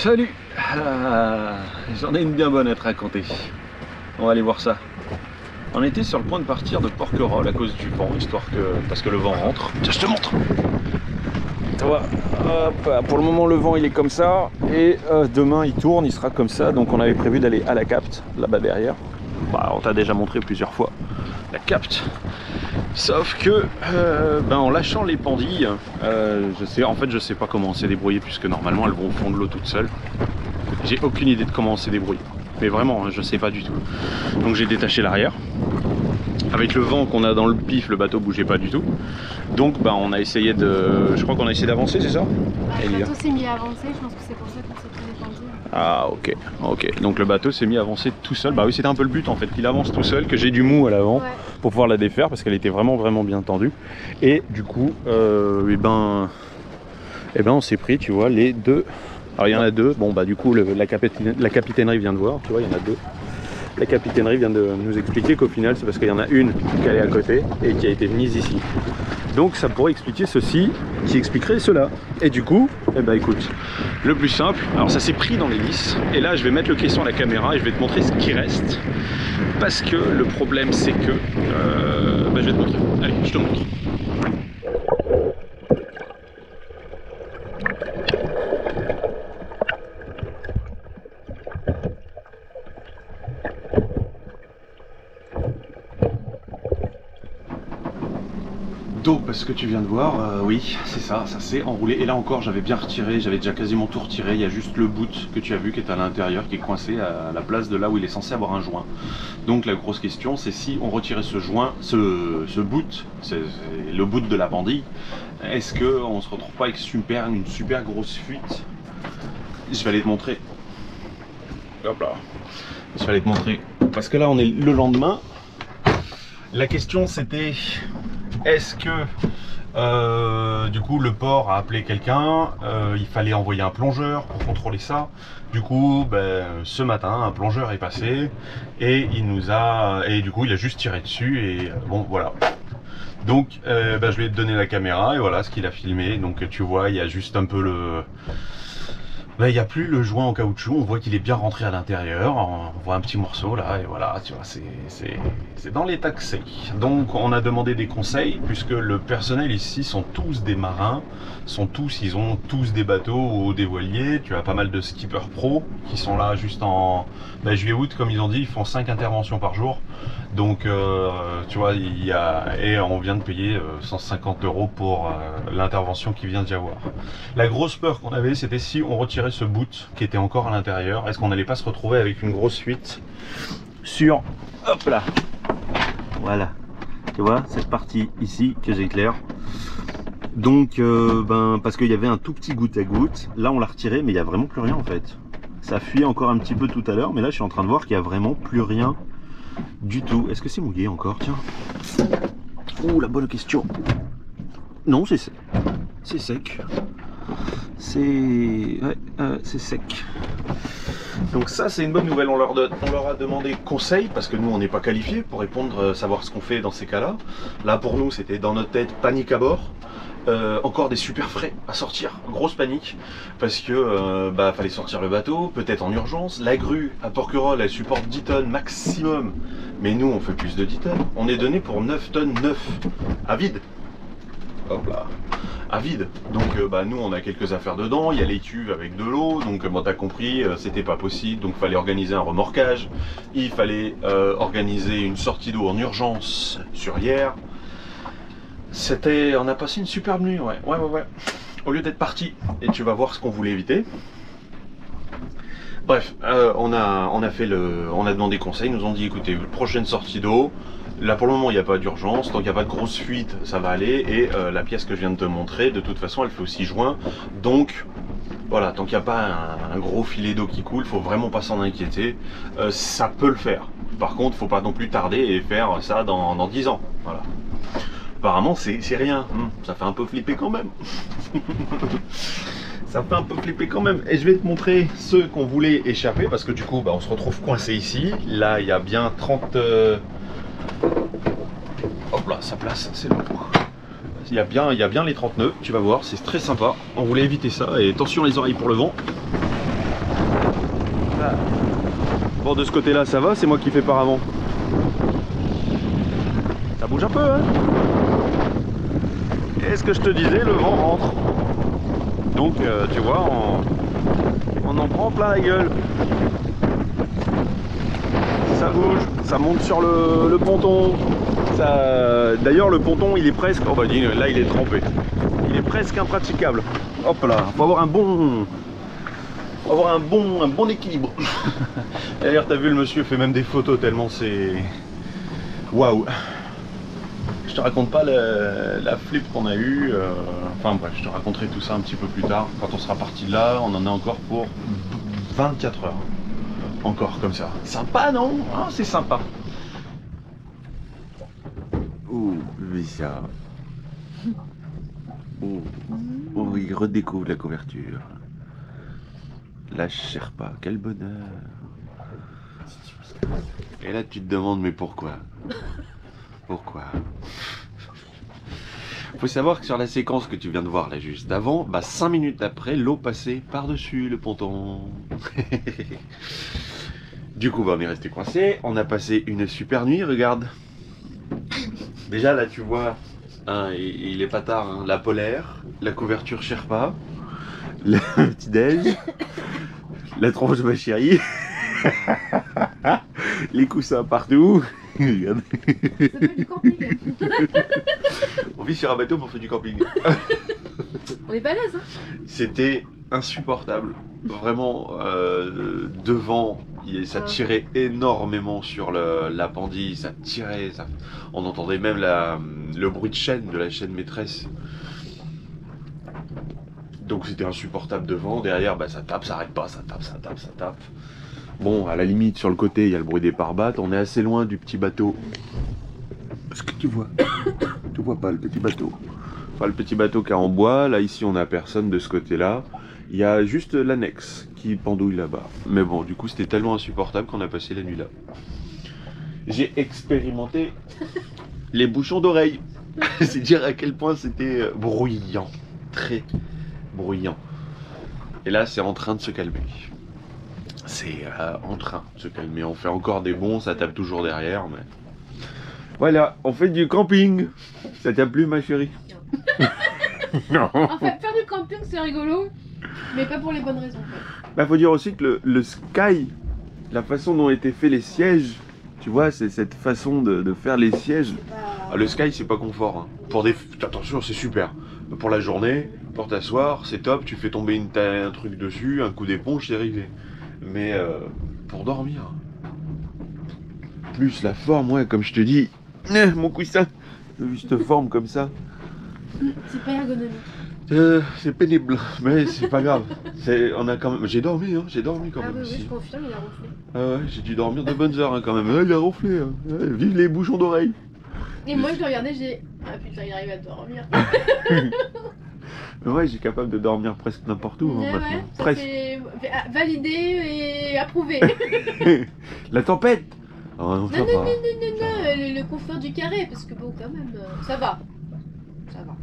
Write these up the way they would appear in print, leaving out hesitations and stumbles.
Salut. J'en ai une bien bonne à te raconter. On va aller voir ça. On était sur le point de partir de Porquerolles à cause du vent, parce que le vent rentre. Tiens, je te montre. Tu vois, hop, pour le moment le vent il est comme ça et demain il tourne, il sera comme ça. Donc on avait prévu d'aller à la Capte, là-bas derrière. Bah, on t'a déjà montré plusieurs fois la Capte. Sauf que en lâchant les pendilles, je sais pas comment on s'est débrouillé, puisque normalement elles vont au fond de l'eau toutes seules. J'ai aucune idée de comment on s'est débrouillé, mais vraiment je sais pas du tout. Donc j'ai détaché l'arrière. Avec le vent qu'on a dans le pif, le bateau bougeait pas du tout. Donc on a essayé de... Je crois qu'on a essayé d'avancer, c'est ça? Le bateau s'est mis à avancer, je pense que c'est pour ça qu'on s'est pris les pendilles. Ah ok. Donc le bateau s'est mis à avancer tout seul. Bah oui, c'était un peu le but en fait, qu'il avance tout seul, que j'ai du mou à l'avant, ouais, pour pouvoir la défaire, parce qu'elle était vraiment bien tendue. Et du coup, on s'est pris, tu vois, les deux. Alors il y en a deux, bon bah du coup la capitainerie vient de voir, tu vois, il y en a deux. La capitainerie vient de nous expliquer qu'au final c'est parce qu'il y en a une qui est à côté et qui a été mise ici. Donc ça pourrait expliquer ceci, qui expliquerait cela. Et du coup, écoute, le plus simple, alors ça s'est pris dans l'hélice, et là je vais mettre le caisson à la caméra et je vais te montrer ce qui reste. Parce que le problème c'est que... je vais te montrer, allez, je te montre. Donc, ce que tu viens de voir, oui, c'est ça, ça s'est enroulé. Et là encore, j'avais bien retiré, j'avais déjà quasiment tout retiré. Il y a juste le bout que tu as vu qui est à l'intérieur, qui est coincé à la place de là où il est censé avoir un joint. Donc la grosse question, c'est si on retirait ce joint, ce bout, c'est le bout de la pendille, est-ce qu'on se retrouve pas avec une super grosse fuite? Je vais aller te montrer. Hop là. Je vais aller te montrer. Parce que là, on est le lendemain. La question, c'était... Est-ce que du coup le port a appelé quelqu'un, il fallait envoyer un plongeur pour contrôler ça. Du coup ce matin un plongeur est passé et du coup il a juste tiré dessus et bon voilà. Donc je vais te donner la caméra et voilà ce qu'il a filmé. Donc tu vois, il y a juste un peu le... il n'y a plus le joint en caoutchouc, on voit qu'il est bien rentré à l'intérieur, on voit un petit morceau là, et voilà, tu vois, c'est dans les taxés. Donc on a demandé des conseils, puisque le personnel ici sont tous des marins, ils ont tous des bateaux ou des voiliers, tu as pas mal de skippers pro qui sont là juste en juillet-août, comme ils ont dit, ils font 5 interventions par jour. Donc tu vois, et on vient de payer 150 € pour l'intervention qui vient d'y avoir. La grosse peur qu'on avait, c'était si on retirait ce bout qui était encore à l'intérieur, est-ce qu'on n'allait pas se retrouver avec une grosse fuite sur, hop là, voilà, tu vois cette partie ici que j'éclaire. Donc parce qu'il y avait un tout petit goutte à goutte, là on l'a retiré mais il n'y a vraiment plus rien en fait. Ça fuit encore un petit peu tout à l'heure, mais là je suis en train de voir qu'il n'y a vraiment plus rien du tout. Est-ce que c'est mouillé encore? Tiens. Ouh, la bonne question. Non, c'est sec. C'est sec. C'est sec. Donc ça c'est une bonne nouvelle. On leur a demandé conseil parce que nous on n'est pas qualifiés pour répondre, savoir ce qu'on fait dans ces cas-là. Là pour nous c'était dans notre tête panique à bord. Encore des super frais à sortir, grosse panique parce que fallait sortir le bateau, peut-être en urgence. La grue à Porquerolles elle supporte 10 tonnes maximum, mais nous on fait plus de 10 tonnes. On est donné pour 9 tonnes 9 à vide. Hop là, à vide. Donc nous on a quelques affaires dedans, il y a les cuves avec de l'eau, donc t'as compris, c'était pas possible, donc fallait organiser un remorquage, il fallait organiser une sortie d'eau en urgence sur hier. On a passé une superbe nuit, ouais. Au lieu d'être parti, et tu vas voir ce qu'on voulait éviter. Bref, on a demandé conseil, ils nous ont dit écoutez, prochaine sortie d'eau, là pour le moment il n'y a pas d'urgence, tant qu'il n'y a pas de grosse fuite, ça va aller, et la pièce que je viens de te montrer, de toute façon elle fait aussi joint, donc voilà, tant qu'il n'y a pas un gros filet d'eau qui coule, faut vraiment pas s'en inquiéter, ça peut le faire. Par contre, faut pas non plus tarder et faire ça dans 10 ans, voilà. Apparemment c'est rien, ça fait un peu flipper quand même. Ça fait un peu flipper quand même. Et je vais te montrer ceux qu'on voulait échapper, parce que du coup on se retrouve coincé ici. Là il y a bien 30... Hop là, ça place, c'est long. Il y a bien les 30 nœuds, tu vas voir, c'est très sympa. On voulait éviter ça, et attention les oreilles pour le vent. Voilà. Bon, de ce côté-là, ça va, c'est moi qui fais par avant. Ça bouge un peu, hein. Et ce que je te disais, le vent rentre. Donc, tu vois, on en prend plein la gueule. Ça bouge, ça monte sur le ponton. D'ailleurs, le ponton, il est presque... Oh bah, là, il est trempé. Il est presque impraticable. Hop là, faut avoir un bon... un bon équilibre. D'ailleurs, t'as vu, le monsieur fait même des photos tellement c'est... Waouh. Je te raconte pas la flip qu'on a eue. Enfin bref, je te raconterai tout ça un petit peu plus tard. Quand on sera parti de là, on en a encore pour 24 heures. Encore comme ça. Sympa, non? Ah, c'est sympa. Oh, bizarre. Oh, oh, il redécouvre la couverture. La Sherpa, quel bonheur. Et là, tu te demandes, mais pourquoi? Pourquoi? Faut savoir que sur la séquence que tu viens de voir là juste avant, bah 5 minutes après, l'eau passait par-dessus le ponton. Du coup, bah, on est resté coincé. On a passé une super nuit, regarde. Déjà là, tu vois, hein, il est pas tard, hein, la polaire, la couverture Sherpa, le petit-déj, la tronche de ma chérie, les coussins partout. Regarde. Ça fait du camping. On vit sur un bateau, mais on fait du camping. On est balèze, hein. C'était insupportable. Vraiment, devant, ça tirait énormément sur l'appendix, ça tirait, on entendait même le bruit de chaîne, de la chaîne maîtresse. Donc c'était insupportable devant, derrière bah, ça tape, ça arrête pas, ça tape, ça tape, ça tape. Bon, à la limite, sur le côté, il y a le bruit des pare-battes, on est assez loin du petit bateau. Est-ce que tu vois? Tu vois pas le petit bateau? Enfin, le petit bateau qui est en bois, là ici on n'a personne de ce côté-là. Il y a juste l'annexe qui pendouille là-bas. Mais bon, du coup, c'était tellement insupportable qu'on a passé la nuit là. J'ai expérimenté les bouchons d'oreilles. C'est dire à quel point c'était bruyant. Très bruyant. Et là, c'est en train de se calmer. C'est en train de se calmer. On fait encore des bons, ça tape toujours derrière. Mais... Voilà, on fait du camping. Ça t'a plu, ma chérie? Non. En fait, faire du camping, c'est rigolo. Mais pas pour les bonnes raisons. Bah, faut dire aussi que le Sky, la façon dont étaient faits les sièges, tu vois, c'est cette façon de faire les sièges. Ah, le Sky, c'est pas confort. Hein. Pour des... Attention, c'est super. Pour la journée, pour t'asseoir, c'est top. Tu fais tomber un truc dessus, un coup d'éponge, c'est réglé. Mais pour dormir, plus la forme, ouais, comme je te dis, mon coussin, cette forme comme ça. C'est pas ergonomique. C'est pénible, mais c'est pas grave. On a quand même... J'ai dormi, hein, j'ai dormi quand même. Oui, aussi. je confirme, il a ronflé. Ah ouais, j'ai dû dormir de bonnes heures hein, quand même. Ouais, il a ronflé, hein. Ouais, vive les bouchons d'oreilles. Et moi, je le regardais, j'ai... Ah putain, il arrive à dormir. Ouais, j'ai capable de dormir presque n'importe où hein, maintenant. Ouais, ça presque. fait validé et approuvé. La tempête. Oh, non, Non, le confort du carré, parce que bon, quand même, ça va. Ça va.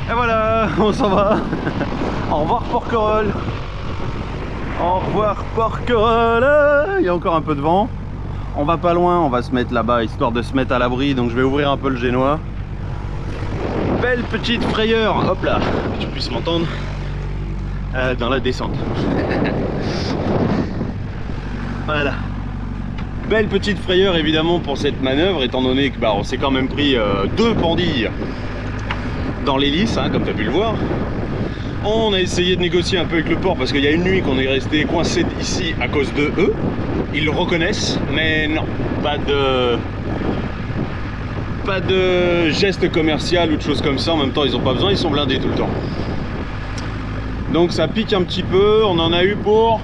Et voilà, on s'en va. Au revoir Porquerolles. Au revoir Porquerolles. Il y a encore un peu de vent. On va pas loin, on va se mettre là-bas histoire de se mettre à l'abri. Donc je vais ouvrir un peu le génois. Belle petite frayeur, hop là, que tu puisses m'entendre dans la descente. Voilà. Belle petite frayeur évidemment pour cette manœuvre, étant donné que bah, on s'est quand même pris 2 pendilles dans l'hélice, hein, comme tu as pu le voir. On a essayé de négocier un peu avec le port parce qu'il y a une nuit qu'on est resté coincé ici à cause de eux. Ils le reconnaissent, mais non, pas de geste commercial ou de choses comme ça. En même temps, ils n'ont pas besoin, ils sont blindés tout le temps. Donc ça pique un petit peu, on en a eu pour...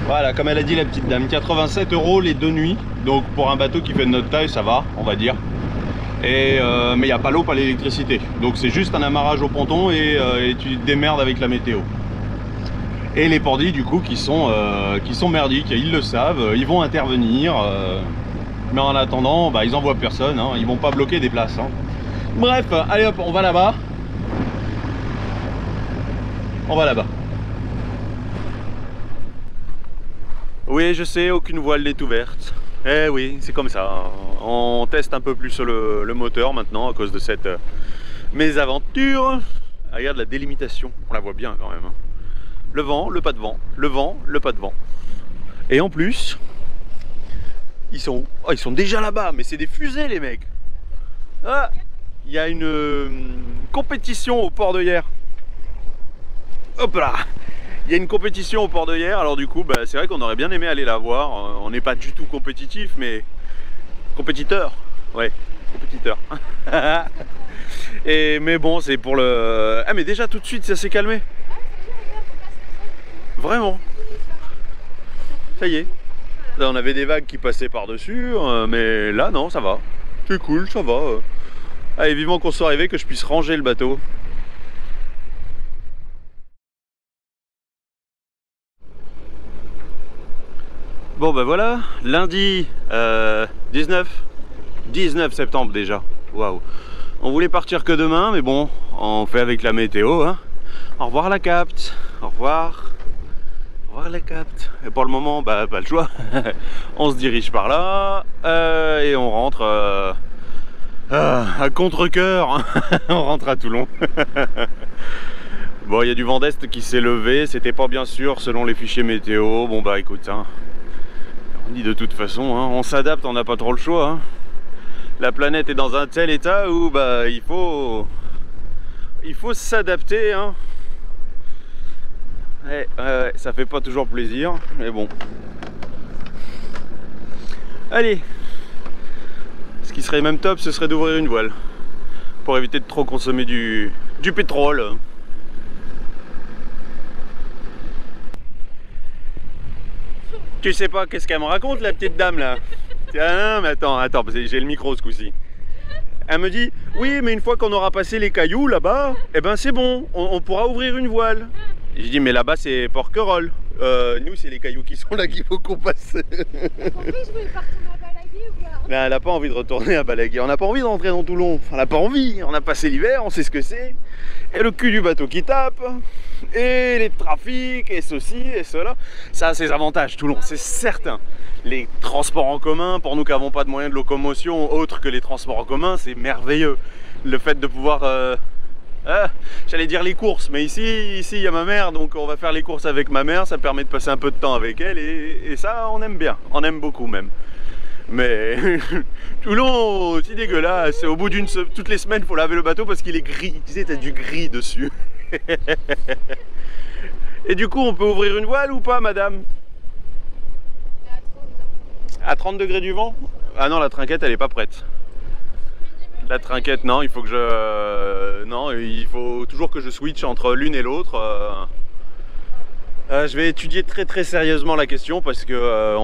Voilà, comme elle a dit la petite dame, 87 € les 2 nuits. Donc pour un bateau qui fait de notre taille, ça va, on va dire. Et mais il n'y a pas l'eau, pas l'électricité. Donc c'est juste un amarrage au ponton et tu te démerdes avec la météo. Et les pendilles du coup qui sont merdiques, ils le savent, ils vont intervenir. Mais en attendant, bah, ils envoient personne, hein, ils vont pas bloquer des places. Hein. Bref, allez hop, on va là-bas. On va là-bas. Oui, je sais, aucune voile n'est ouverte. Eh oui, c'est comme ça. On teste un peu plus le moteur maintenant à cause de cette mésaventure. Regarde la délimitation, on la voit bien quand même. Le vent, le pas de vent, le vent, le pas de vent. Et en plus, ils sont où? Oh, ils sont déjà là-bas, mais c'est des fusées les mecs. Ah, il y a une compétition au port de Hyères. Hop là! Il y a une compétition au port de Hyères, alors du coup, bah, c'est vrai qu'on aurait bien aimé aller la voir. On n'est pas du tout compétitif, mais compétiteur. Ouais, compétiteur. Mais bon, c'est pour le... Ah mais déjà tout de suite, ça s'est calmé. Vraiment. Ça y est. Là, on avait des vagues qui passaient par-dessus, mais là, non, ça va. C'est cool, ça va. Allez, vivement qu'on soit arrivé, que je puisse ranger le bateau. Bon ben voilà, lundi 19 septembre déjà. Waouh. On voulait partir que demain, mais bon, on fait avec la météo. Hein. Au revoir la capte. Au revoir. Au revoir la capte. Et pour le moment, bah pas le choix. On se dirige par là et on rentre à contre-cœur. On rentre à Toulon. Bon, il y a du vent d'est qui s'est levé. C'était pas bien sûr selon les fichiers météo. Bon bah écoute, hein. On dit de toute façon, hein, on s'adapte, on n'a pas trop le choix. Hein. La planète est dans un tel état où bah, il faut s'adapter. Hein. Ouais, ça fait pas toujours plaisir, mais bon. Allez, ce qui serait même top, ce serait d'ouvrir une voile pour éviter de trop consommer du pétrole. Tu sais pas qu'est-ce qu'elle me raconte la petite dame là? Tiens, mais attends, j'ai le micro ce coup-ci. Elle me dit, oui mais une fois qu'on aura passé les cailloux là-bas, eh ben c'est bon, on pourra ouvrir une voile. Et je dis mais là-bas c'est Porquerolles. Nous c'est les cailloux qui sont là qu'il faut qu'on passe. En plus, je voulais pas retourner à Balaguer ou quoi? Non, elle n'a pas envie de retourner à Balaguer, on n'a pas envie de rentrer dans Toulon. On n'a pas envie, on a passé l'hiver, on sait ce que c'est. Et le cul du bateau qui tape. Et les trafics, et ceci, et cela. Ça a ses avantages, Toulon, c'est certain. Les transports en commun, pour nous qui n'avons pas de moyens de locomotion autres que les transports en commun, c'est merveilleux. Le fait de pouvoir... j'allais dire les courses, mais ici il y a ma mère, donc on va faire les courses avec ma mère, ça permet de passer un peu de temps avec elle, et ça on aime bien, on aime beaucoup même. Mais Toulon, c'est dégueulasse, au bout toutes les semaines il faut laver le bateau parce qu'il est gris, tu sais, t'as du gris dessus. Et du coup on peut ouvrir une voile ou pas madame? À 30 degrés du vent? Ah non, la trinquette elle est pas prête. La trinquette non, il faut que non, il faut toujours que je switch entre l'une et l'autre. Je vais étudier très sérieusement la question parce que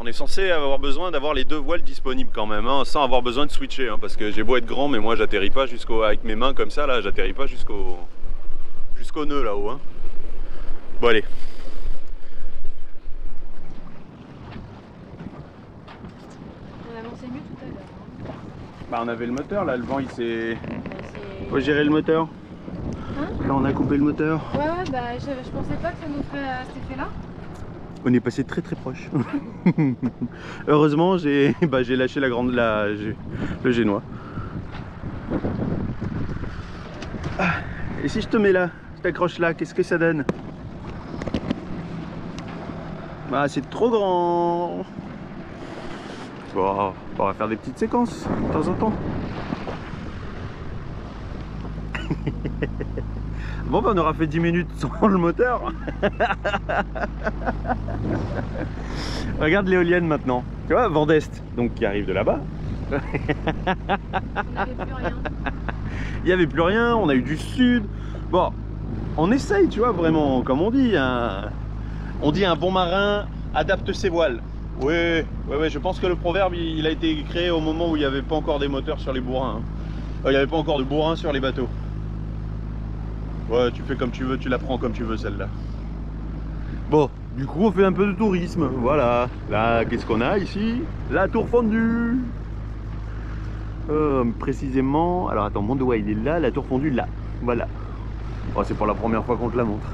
on est censé avoir besoin d'avoir les deux voiles disponibles quand même, hein, sans avoir besoin de switcher, hein, parce que j'ai beau être grand, mais moi j'atterris pas avec mes mains comme ça là, j'atterris pas jusqu'au nœud là-haut. Hein. Bon allez. On avançait mieux tout à l'heure. Hein. Bah on avait le moteur là, le vent il s'est... Faut gérer le moteur. Hein? Là on a coupé le moteur. Ouais, bah je pensais pas que ça nous ferait cet effet là. On est passé très proche. Heureusement j'ai lâché le génois. Ah, et si je te mets là, je t'accroche là, qu'est-ce que ça donne? Ah c'est trop grand. Bon, on va faire des petites séquences de temps en temps. Bon bah on aura fait 10 minutes sans le moteur. Regarde l'éolienne maintenant. Tu vois, vent d'est, donc qui arrive de là-bas. On n'avait plus rien. Il n'y avait plus rien, on a eu du sud. Bon, on essaye, tu vois, vraiment, comme on dit. On dit un bon marin adapte ses voiles. Oui, je pense que le proverbe il a été créé au moment où il n'y avait pas encore des moteurs sur les bourrins. Hein. Il n'y avait pas encore de bourrins sur les bateaux. Ouais, tu fais comme tu veux, tu la prends comme tu veux celle-là. Bon, du coup on fait un peu de tourisme, voilà. Là, qu'est-ce qu'on a ici? La tour fondue. Précisément, alors attends, mon doigt il est là, la tour fondue là, voilà. Oh, c'est pour la première fois qu'on te la montre.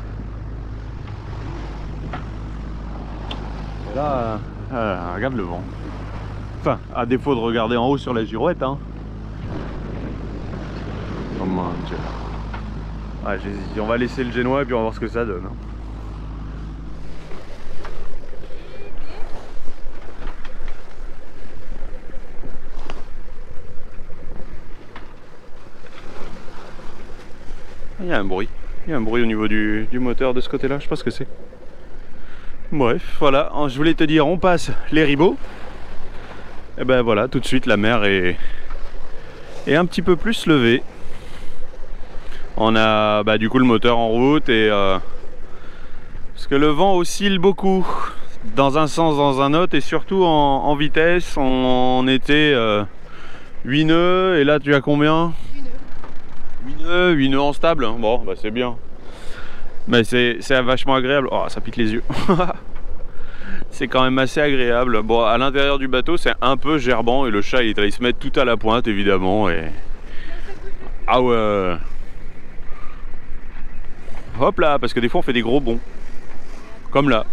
Et là, regarde le vent. Enfin, à défaut de regarder en haut sur la girouette, hein. Oh mon Dieu. Ouais, j'hésite. On va laisser le génois et puis on va voir ce que ça donne. Hein. Il y a un bruit. Il y a un bruit au niveau du moteur de ce côté-là. Je sais pas ce que c'est. Bref, voilà. Je voulais te dire, on passe les ribots. Et ben voilà, tout de suite la mer est un petit peu plus levée. On a du coup le moteur en route et parce que le vent oscille beaucoup dans un sens, dans un autre et surtout en vitesse. On était 8 nœuds et là tu as combien? 8 nœuds en stable. Bon, bah c'est bien. Mais c'est vachement agréable. Oh, ça pique les yeux. C'est quand même assez agréable. Bon, à l'intérieur du bateau, c'est un peu gerbant et le chat, il est allé se mettre tout à la pointe, évidemment. Et... ah ouais. Hop là, parce que des fois, on fait des gros bonds. Comme là.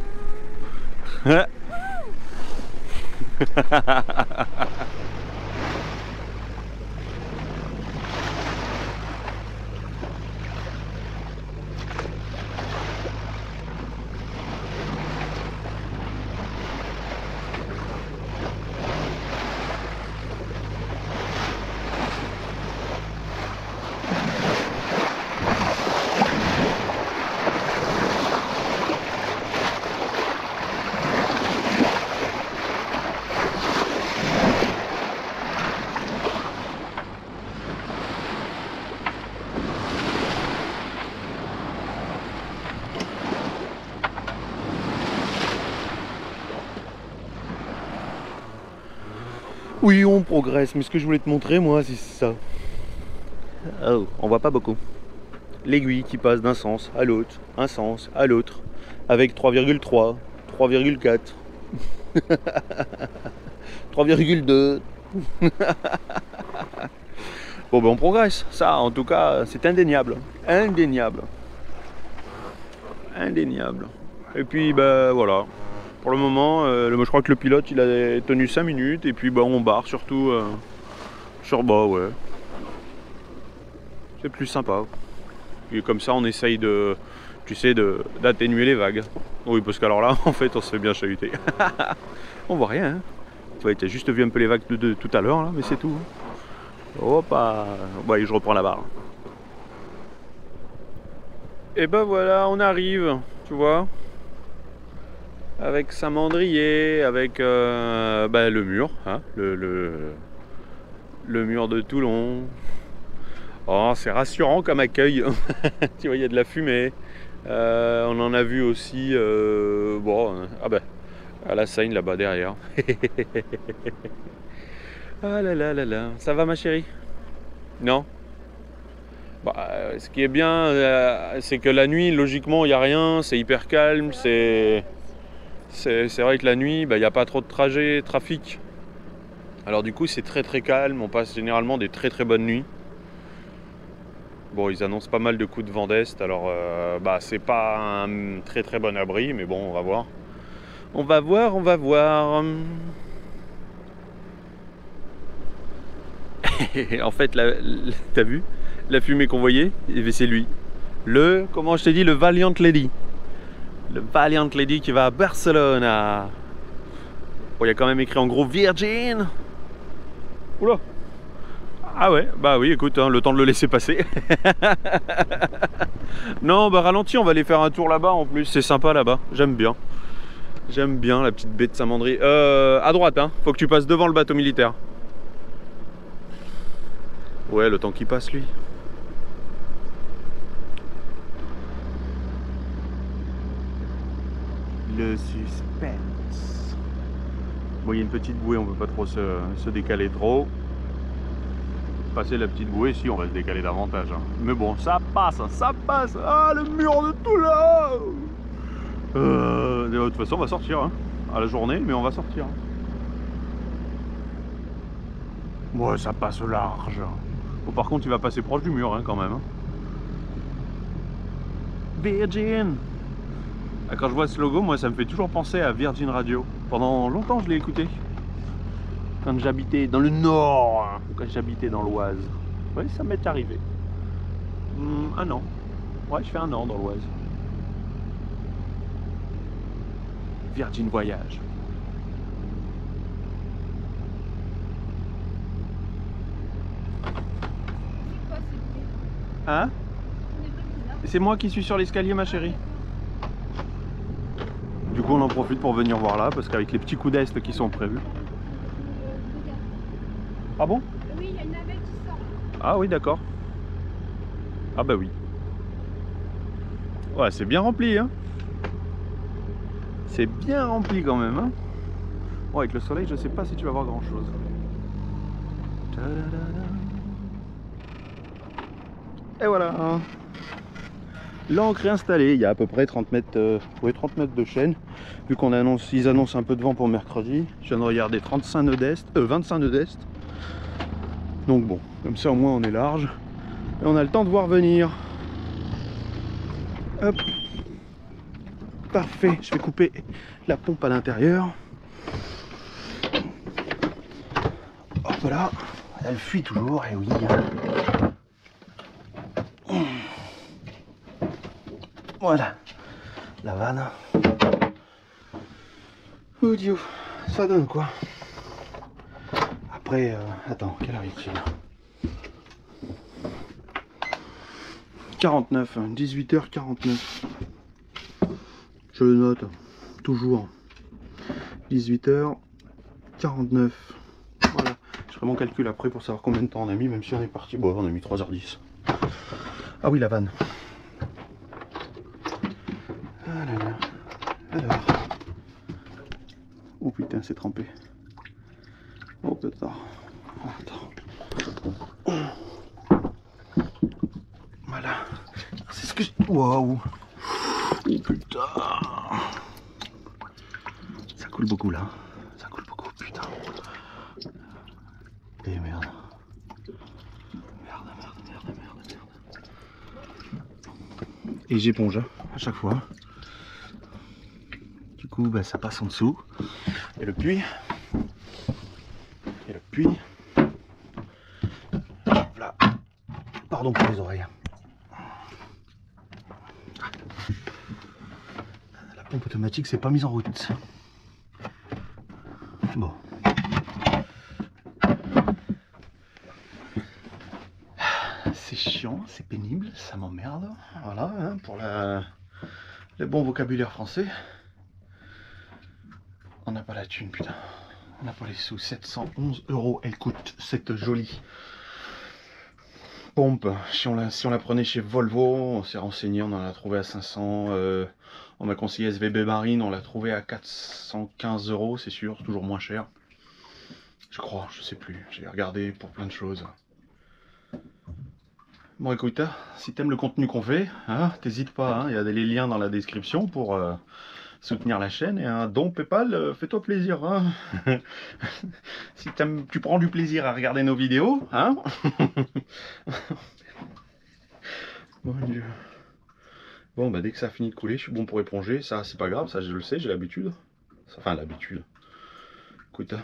Oui, on progresse, mais ce que je voulais te montrer, moi, c'est ça. Oh, on voit pas beaucoup. L'aiguille qui passe d'un sens à l'autre, un sens à l'autre, avec 3,3, 3,4, 3,2. Bon, ben on progresse. Ça, en tout cas, c'est indéniable. Indéniable. Indéniable. Et puis, ben voilà. Pour le moment, je crois que le pilote il a tenu 5 minutes et puis bah, on barre surtout sur bas, ouais. C'est plus sympa. Et comme ça on essaye de, tu sais, d'atténuer les vagues. Oui, parce qu'alors là, en fait, on se fait bien chahuter. On voit rien. Hein. Tu vois, tu as juste vu un peu les vagues de tout à l'heure, là, mais c'est tout. Hop, ouais, je reprends la barre. Et ben voilà, on arrive, tu vois. Avec Saint-Mandrier, avec le mur, hein, le mur de Toulon. Oh, c'est rassurant comme accueil. Tu vois, il y a de la fumée. On en a vu aussi, à la Seine là-bas derrière. Ah là là là là. Ça va ma chérie? Non? Ce qui est bien, c'est que la nuit, logiquement, il n'y a rien, c'est hyper calme, c'est vrai que la nuit, il n'y a pas trop de trafic. Alors du coup, c'est très très calme, on passe généralement des très très bonnes nuits. Bon, ils annoncent pas mal de coups de vent d'est, alors c'est pas un très très bon abri, mais bon, on va voir. On va voir, on va voir. En fait, t'as vu la fumée qu'on voyait? C'est lui. Comment je t'ai dit, le Valiant Lady. Le Valiant Lady qui va à Barcelone. Bon, il y a quand même écrit en gros Virgin. Oula. Ah ouais, bah oui, écoute, hein, le temps de le laisser passer. Non, ralentis, on va aller faire un tour là-bas en plus. C'est sympa là-bas, j'aime bien. J'aime bien la petite baie de Saint-Mandrier. À droite, hein, faut que tu passes devant le bateau militaire. Ouais, le temps qui passe, lui. Le suspense. Bon, il y a une petite bouée, on ne peut pas trop se décaler trop. Passer la petite bouée, si on va se décaler davantage. Hein. Mais bon, ça passe, ça passe. Ah, le mur de Toulon. De toute façon, on va sortir hein, à la journée, mais on va sortir. Ouais, ça passe large. Bon, par contre, il va passer proche du mur hein, quand même. Hein. Virgin. Ah, quand je vois ce logo, moi ça me fait toujours penser à Virgin Radio. Pendant longtemps je l'ai écouté. Quand j'habitais dans le Nord, quand j'habitais dans l'Oise. Oui, ça m'est arrivé. Un an. Ouais, je fais un an dans l'Oise. Virgin Voyage. Hein? C'est moi qui suis sur l'escalier, ma chérie. Du coup, on en profite pour venir voir là, parce qu'avec les petits coups d'est qui sont prévus. Ah bon? Oui, il y a une navette qui sort. Ah oui, d'accord. Ah bah oui. Ouais, c'est bien rempli, hein. C'est bien rempli quand même, hein. Bon, avec le soleil, je sais pas si tu vas voir grand chose. Et voilà. L'ancre est installée. Il y a à peu près 30 mètres, 30 mètres de chaîne. Vu qu'on annonce, ils annoncent un peu de vent pour mercredi. Je viens de regarder 35 nœuds d'est, 25 nœuds d'est. Donc bon, comme ça au moins on est large. Et on a le temps de voir venir. Hop. Parfait, je vais couper la pompe à l'intérieur. Hop là, elle fuit toujours, et oui. Voilà, la vanne. Oh Dieu, ça donne quoi? Après, attends, quelle heure est-il? 49, 18h49. Je le note, toujours. 18h49. Voilà, je ferai mon calcul après pour savoir combien de temps on a mis, même si on est parti. Bon, on a mis 3h10. Ah oui, la vanne. Ah là là. Alors. Oh putain, c'est trempé. Oh putain. Attends. Voilà. C'est ce que je... Waouh. Oh putain. Ça coule beaucoup là. Ça coule beaucoup, putain. Et merde. Merde. Et j'éponge à chaque fois. Du coup, bah, ça passe en dessous. Et le puits. Voilà. Pardon pour les oreilles. La pompe automatique s'est pas mise en route. Bon. C'est chiant, c'est pénible, ça m'emmerde. Voilà, hein, pour le bon vocabulaire français. On n'a pas la thune, putain. On n'a pas les sous. 711 €, elle coûte cette jolie pompe. Si on la prenait chez Volvo, on s'est renseigné, on en a trouvé à 500. On m'a conseillé SVB Marine, on l'a trouvé à 415 €, c'est sûr, toujours moins cher. Je crois, je sais plus. J'ai regardé pour plein de choses. Bon, écoute, si t'aimes le contenu qu'on fait, hein, t'hésites pas, hein, il y a les liens dans la description pour soutenir la chaîne, et un don PayPal, fais-toi plaisir. Hein. Si tu prends du plaisir à regarder nos vidéos, hein. Bon Dieu. Bon, bah dès que ça a fini de couler, je suis bon pour éponger. Ça, c'est pas grave, ça je le sais, j'ai l'habitude. Enfin, l'habitude. Écoute.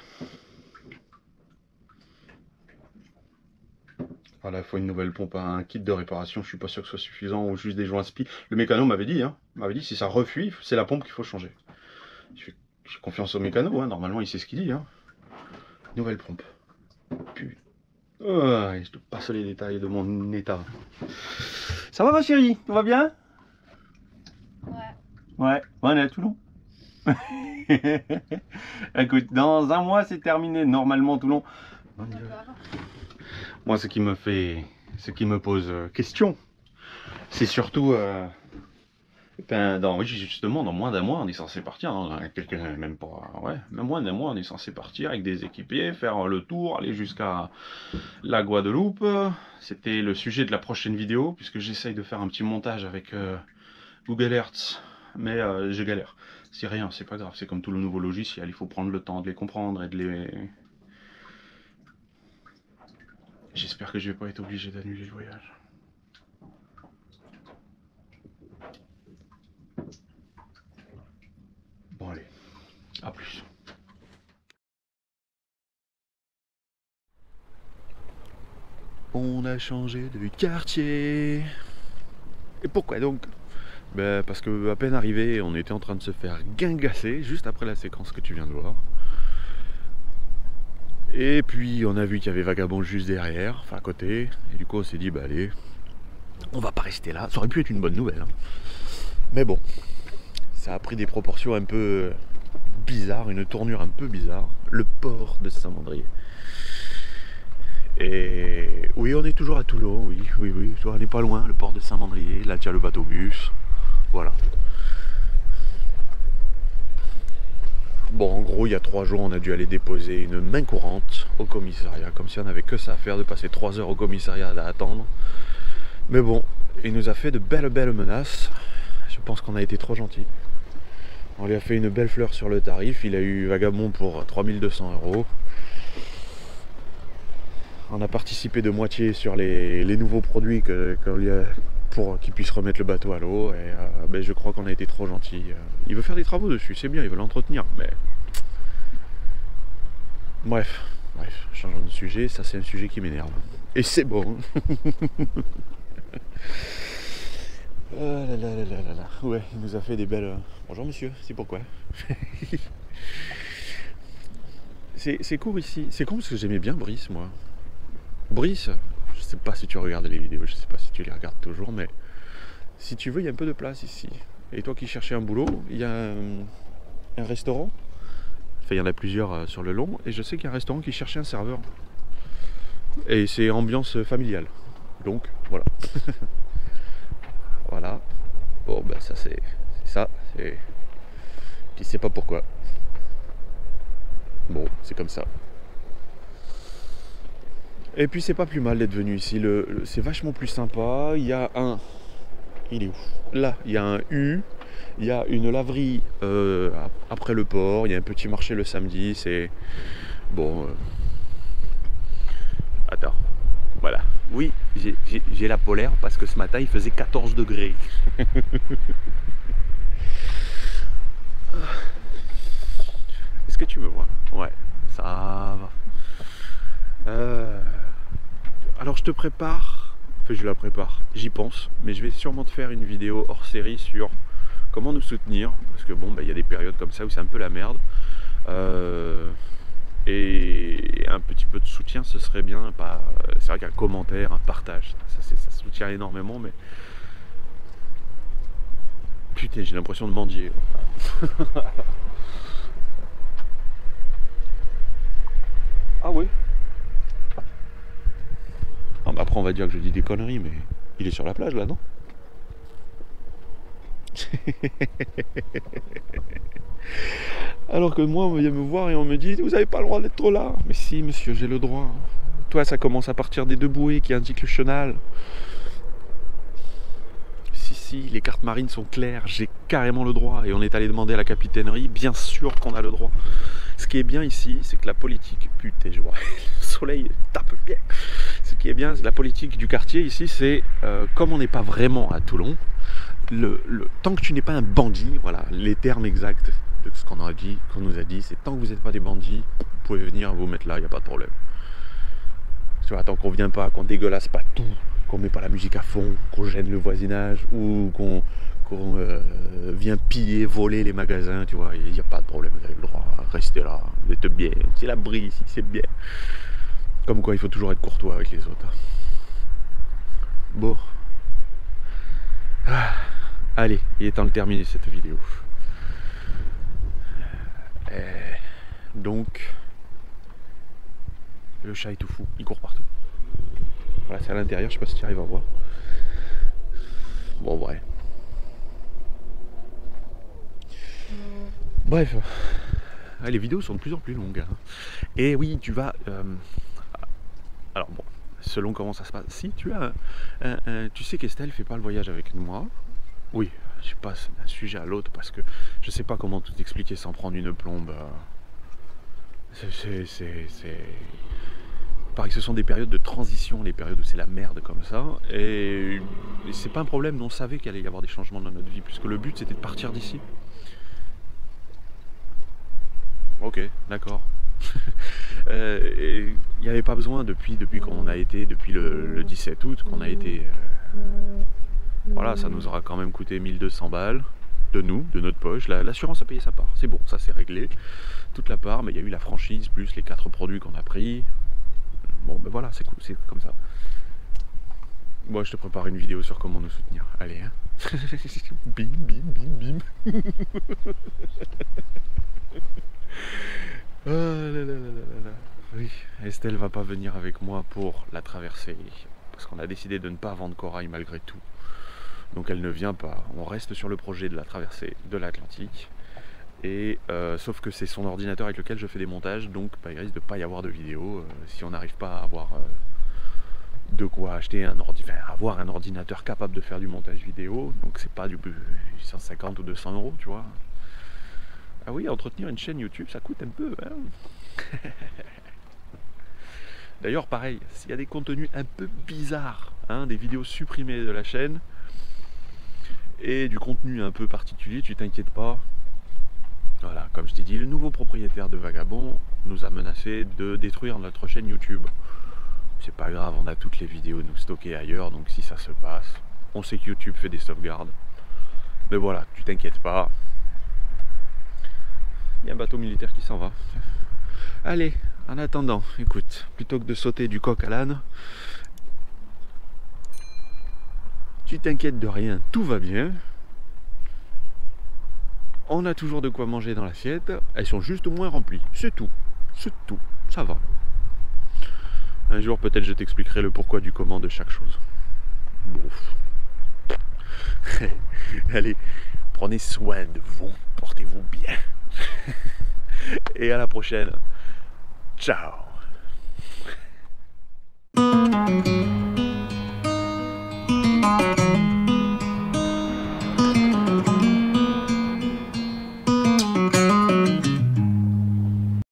Voilà, il faut une nouvelle pompe, un kit de réparation. Je suis pas sûr que ce soit suffisant, ou juste des joints spi. Le mécano m'avait dit, hein, si ça refuit, c'est la pompe qu'il faut changer. J'ai confiance au mécano, hein, normalement il sait ce qu'il dit. Hein. Nouvelle pompe. Putain. Oh, je te passe les détails de mon état. Ça va ma chérie? Tout va bien? Ouais, on est à Toulon. Écoute, dans un mois c'est terminé, normalement Toulon. Moi ce qui me pose question, c'est surtout oui, justement dans moins d'un mois on est censé partir, hein, même pas, ouais, même moins d'un mois on est censé partir avec des équipiers, faire le tour, aller jusqu'à la Guadeloupe. C'était le sujet de la prochaine vidéo, puisque j'essaye de faire un petit montage avec Google Earth, mais je galère. C'est rien, c'est pas grave, c'est comme tout le nouveau logiciel, il faut prendre le temps de les comprendre et de les... J'espère que je vais pas être obligé d'annuler le voyage. On a changé de quartier. Et pourquoi donc? Ben, parce que à peine arrivé, on était en train de se faire guingasser juste après la séquence que tu viens de voir. Et puis on a vu qu'il y avait Vagabond juste derrière, enfin à côté. Et du coup on s'est dit bah allez, on va pas rester là. Ça aurait pu être une bonne nouvelle. Hein. Mais bon, ça a pris des proportions un peu bizarres, une tournure un peu bizarre. Le port de Saint-Mandrier. Et oui, on est toujours à Toulon, oui. On n'est pas loin, le port de Saint-Mandrier. Là, tu as le bateau-bus. Voilà. Bon, en gros, il y a 3 jours, on a dû aller déposer une main courante au commissariat. Comme si on n'avait que ça à faire, de passer 3 heures au commissariat à attendre. Mais bon, il nous a fait de belles menaces. Je pense qu'on a été trop gentils. On lui a fait une belle fleur sur le tarif. Il a eu Vagabond pour 3200 €. On a participé de moitié sur les nouveaux produits pour qu'il puisse remettre le bateau à l'eau. Et ben, je crois qu'on a été trop gentil. Il veut faire des travaux dessus, c'est bien, il veut l'entretenir. Mais bref, changeons de sujet. Ça, c'est un sujet qui m'énerve. Et c'est bon. Oh là là là là là. Ouais, il nous a fait des belles. Bonjour monsieur, c'est pourquoi? C'est court ici. C'est con parce que j'aimais bien Brice, moi. Brice, je sais pas si tu regardes les vidéos, je sais pas si tu les regardes toujours, mais si tu veux, il y a un peu de place ici. Et toi qui cherchais un boulot, il y a un restaurant. Enfin, il y en a plusieurs sur le long, et je sais qu'il y a un restaurant qui cherchait un serveur. Et c'est ambiance familiale. Donc, voilà. Voilà. Bon, ben ça, c'est ça. Tu sais pas pourquoi. Bon, c'est comme ça. Et puis c'est pas plus mal d'être venu ici, c'est vachement plus sympa. Il y a un... Il est où? Là, il y a un U, il y a une laverie après le port, il y a un petit marché le samedi, c'est... Bon... Attends, voilà. Oui, j'ai la polaire parce que ce matin il faisait 14 degrés. Est-ce que tu me vois? Ouais, ça va. Alors je te prépare, enfin je la prépare, j'y pense, mais je vais sûrement te faire une vidéo hors série sur comment nous soutenir, parce que bon, il y a des périodes comme ça où c'est un peu la merde, et un petit peu de soutien ce serait bien, c'est vrai qu'un commentaire, un partage, ça soutient énormément, mais putain j'ai l'impression de mendier. Ah oui. Après on va dire que je dis des conneries, mais il est sur la plage là, non? Alors que moi on vient me voir et on me dit vous n'avez pas le droit d'être là. Mais si monsieur, j'ai le droit. Toi ça commence à partir des 2 bouées qui indiquent le chenal. Si, les cartes marines sont claires, j'ai carrément le droit. Et on est allé demander à la capitainerie, bien sûr qu'on a le droit. Ce qui est bien ici, c'est que la politique, putain je vois, le soleil tape bien. Ce qui est bien, la politique du quartier ici, c'est comme on n'est pas vraiment à Toulon, tant que tu n'es pas un bandit, voilà, les termes exacts de ce qu'on nous a dit, c'est tant que vous n'êtes pas des bandits, vous pouvez venir vous mettre là, il n'y a pas de problème. Tu vois, tant qu'on ne vient pas, qu'on dégueulasse pas tout, qu'on ne met pas la musique à fond, qu'on gêne le voisinage ou qu'on vient piller, voler les magasins, tu vois, il n'y a pas de problème, vous avez le droit à rester là, vous êtes bien, c'est l'abri ici, c'est bien. Comme quoi il faut toujours être courtois avec les autres. Bon. Allez, il est temps de terminer cette vidéo. Donc, le chat est tout fou, il court partout. Voilà, c'est à l'intérieur, je sais pas si tu arrives à voir. Bon, bref. Bref, les vidéos sont de plus en plus longues. Hein. Et oui, tu vas... Alors bon, selon comment ça se passe. Si tu as tu sais qu'Estelle fait pas le voyage avec moi. Oui, je passe d'un sujet à l'autre parce que je sais pas comment tout expliquer sans prendre une plombe. Pareil que ce sont des périodes de transition, les périodes où c'est la merde comme ça. Et c'est pas un problème, on savait qu'il allait y avoir des changements dans notre vie, puisque le but c'était de partir d'ici. Ok, d'accord. Il n'y avait pas besoin depuis qu'on a été, depuis le 17 août, qu'on a été... voilà, ça nous aura quand même coûté 1200 balles de nous, de notre poche. L'assurance a payé sa part, c'est bon, ça c'est réglé. Toute la part, mais il y a eu la franchise, plus les 4 produits qu'on a pris. Bon, ben voilà, c'est cool, c'est comme ça. Moi, je te prépare une vidéo sur comment nous soutenir. Allez, hein. Bim, bim, bim, bim. Oh là là là là là. Oui, Estelle va pas venir avec moi pour la traversée. Parce qu'on a décidé de ne pas vendre Corail malgré tout. Donc elle ne vient pas. On reste sur le projet de la traversée de l'Atlantique. Et sauf que c'est son ordinateur avec lequel je fais des montages. Donc bah, il risque de pas y avoir de vidéo. Si on n'arrive pas à avoir de quoi acheter avoir un ordinateur capable de faire du montage vidéo. Donc c'est pas du 150 ou 200 euros, tu vois. Ah oui, entretenir une chaîne YouTube, ça coûte un peu. Hein. D'ailleurs, pareil, s'il y a des contenus un peu bizarres, hein, des vidéos supprimées de la chaîne, et du contenu un peu particulier, tu t'inquiètes pas. Voilà, comme je t'ai dit, le nouveau propriétaire de Vagabond nous a menacé de détruire notre chaîne YouTube. C'est pas grave, on a toutes les vidéos nous stockées ailleurs, donc si ça se passe, on sait que YouTube fait des sauvegardes. Mais voilà, tu t'inquiètes pas. Il y a un bateau militaire qui s'en va. Allez, en attendant, écoute, plutôt que de sauter du coq à l'âne, tu t'inquiètes de rien, tout va bien. On a toujours de quoi manger dans l'assiette, elles sont juste moins remplies, c'est tout, ça va. Un jour peut-être je t'expliquerai le pourquoi du comment de chaque chose. Bon. Allez, prenez soin de vous, portez-vous bien. Et à la prochaine. Ciao.